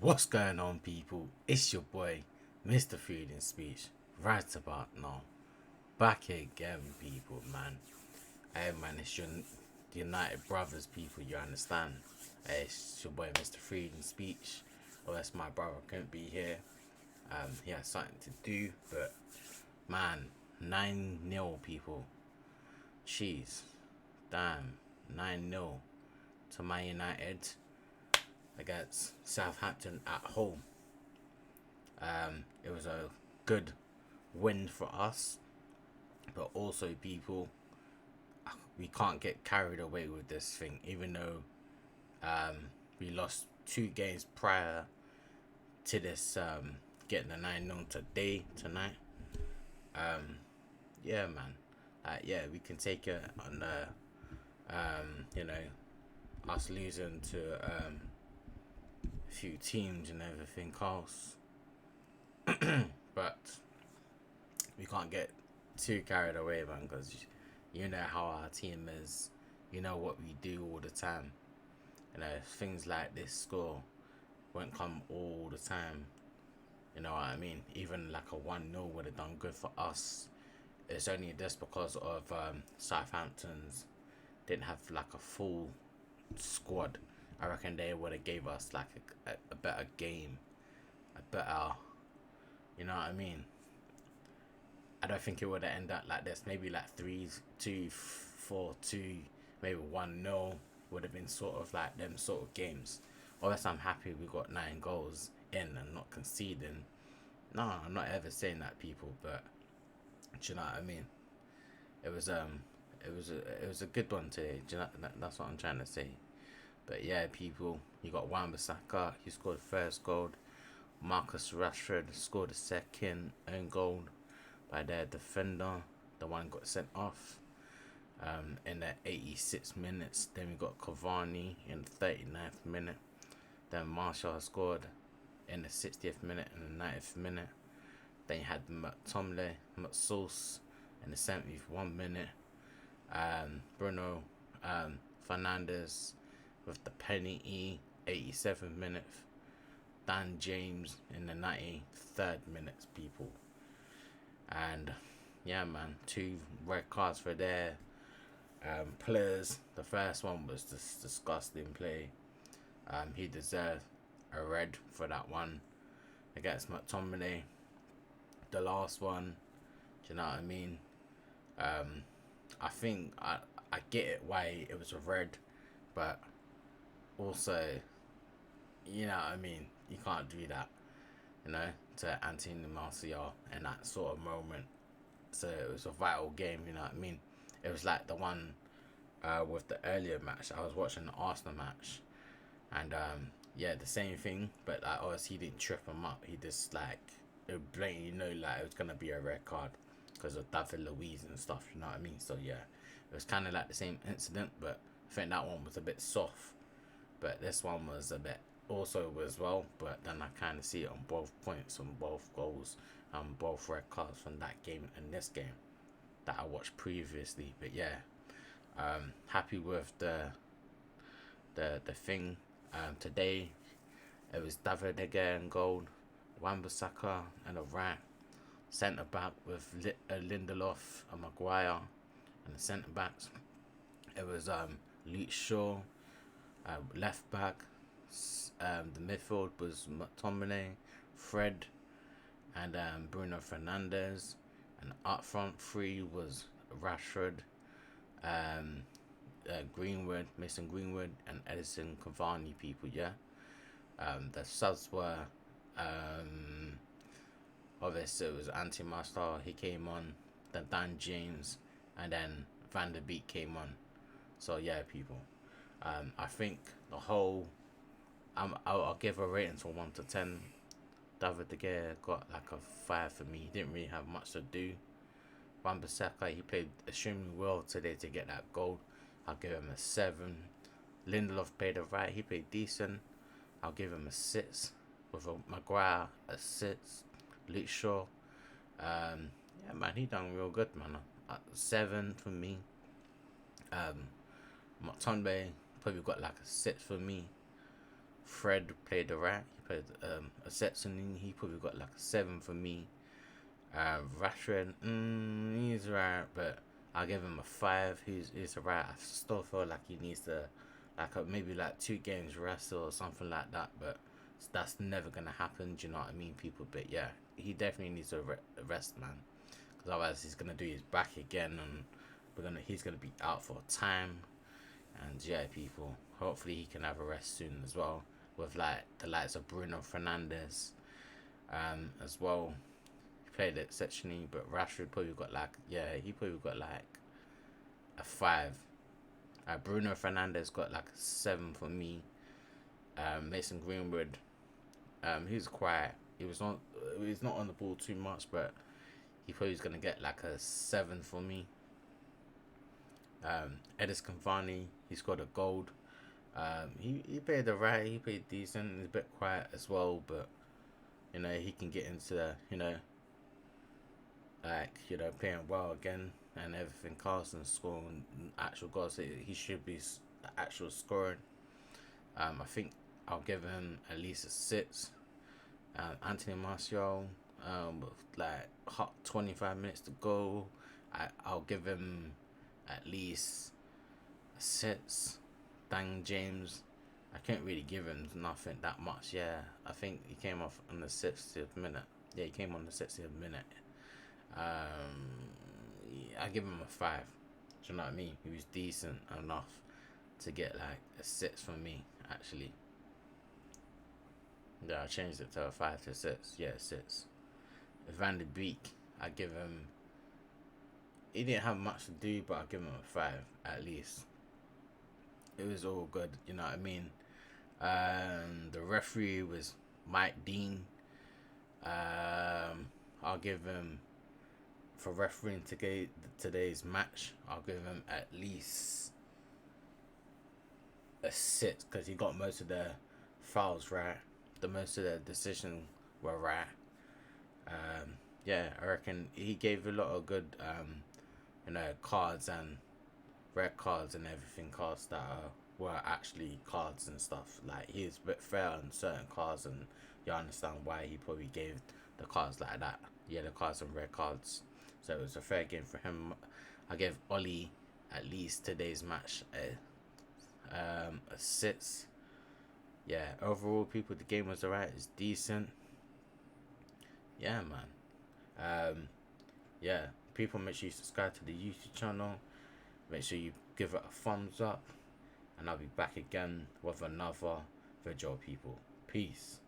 What's going on, people? It's your boy, Mr. Freedom Speech, right about now. Back again, people, man. Hey, man, it's your United Brothers, people, you understand? Hey, it's your boy, Mr. Freedom Speech. Well, that's my brother, couldn't be here. He has something to do, but man, 9-0, people. Jeez, damn, 9-0 to Man United against Southampton at home. It was a good win for us, but also, people, we can't get carried away with this thing. Even though we lost 2 games prior to this, getting the 9-0 tonight. Yeah, man. Yeah, we can take it on us losing to a few teams and everything else. But we can't get too carried away, man, because you know how our team is. You know what we do all the time. Things like this score won't come all the time. You know what I mean? Even like a 1-0 would have done good for us. It's only just because of Southampton's didn't have like a full squad. I reckon they would have gave us like a better game, a better, you know what I mean? I don't think it would have ended up like this. Maybe like 3-2, 4-2, maybe 1-0 would have been sort of like them sort of games. Obviously, I'm happy we got 9 goals in and not conceding. No, I'm not ever saying that, people, but do you know what I mean? It was it was a good one today. Do you know, that's what I'm trying to say. But yeah, people, you got Wan-Bissaka. He scored the first goal. Marcus Rashford scored the second own goal by their defender. The one got sent off in the 86 minutes. Then we got Cavani in the 39th minute. Then Martial scored in the 60th minute and the 90th minute. Then you had McTominay, McSauce in the 71 minute. Bruno Fernandes with the penalty, 87th minute. Dan James in the 93rd minute, people. And yeah, man, 2 red cards for their players. The first one was just disgusting play. He deserved a red for that one against McTominay. The last one, do you know what I mean? I think I get it why it was a red, but also, you know what I mean? You can't do that, to Anthony Martial in that sort of moment. So it was a vital game, you know what I mean? It was like the one with the earlier match. I was watching the Arsenal match, and yeah, the same thing, but like obviously he didn't trip him up. He just like it blatantly like it was gonna be a red card because of David Luiz and stuff. You know what I mean? So yeah, it was kind of like the same incident, but I think that one was a bit soft. But this one was a bit also as well. But then I kind of see it on both points, on both goals, both red cards from that game and this game that I watched previously. But yeah, happy with the thing. Today it was David again in goal, Wan-Bissaka and a right centre back with Lindelof and Maguire, and the centre backs it was Luke Shaw, left back. The midfield was McTominay, Fred, and Bruno Fernandes, and up front 3 was Rashford, Greenwood, Mason Greenwood, and Edison Cavani, people. Yeah. The subs were obviously it was Anthony Martial. He came on. Then Dan James, and then Van der Beek came on. So yeah, people. I think the whole. I'll give a rating from 1 to 10. David De Gea got like a 5 for me. He didn't really have much to do. Wan-Bissaka, he played extremely well today to get that goal. I'll give him a 7. Lindelof played it right. He played decent. I'll give him a 6. With a Maguire, a 6. Luke Shaw, yeah, man, he done real good, man. 7 for me. McTominay probably got like a 6 for me. Fred played alright. He played a Setson. He probably got like a 7 for me. Rashford, he's right, but I'll give him a 5. He's alright. I still feel like he needs to, maybe like 2 games rest or something like that. But that's never gonna happen. Do you know what I mean, people? But yeah, he definitely needs a rest, man. Because otherwise he's gonna do his back again, and he's gonna be out for time. And yeah, people. Hopefully he can have a rest soon as well. With like the likes of Bruno Fernandes, as well. Played exceptionally, but Rashford probably got he probably got like a 5. Bruno Fernandes got like a 7 for me. Mason Greenwood, he was quiet. He's not on the ball too much, but he probably gonna get like a 7 for me. Edis Cavani, he scored a goal. He played alright. He played decent. He's a bit quiet as well, but he can get into playing well again and everything. Carson scoring actual goals. He should be actual scoring. I think I'll give him at least a 6. Anthony Martial, with like hot 25 minutes to go, I'll give him at least a 6. Dang James, I can't really give him nothing that much. Yeah, I think he came off on the 60th minute. Yeah, he came on the 60th minute. I give him a 5. Do you know what I mean? He was decent enough to get like a 6 for me, actually. Yeah, I changed it to a 5 to 6. Yeah, 6. Van de Beek, I give him. He didn't have much to do, but I'll give him a 5 at least. It was all good, you know what I mean? The referee was Mike Dean. I'll give him, for refereeing today's match, I'll give him at least a 6, because he got most of the fouls right. Most of the decisions were right. Yeah, I reckon he gave a lot of good, cards and red cards and everything, cards that were actually cards and stuff. Like, he's a bit fair on certain cards, and you understand why he probably gave the cards like that. Yeah, the cards and red cards. So it was a fair game for him. I gave Ollie at least today's match a 6. Yeah, overall, people, the game was alright. It's decent. Yeah, man. Yeah, people, make sure you subscribe to the YouTube channel. Make sure you give it a thumbs up. And I'll be back again with another video, people. Peace.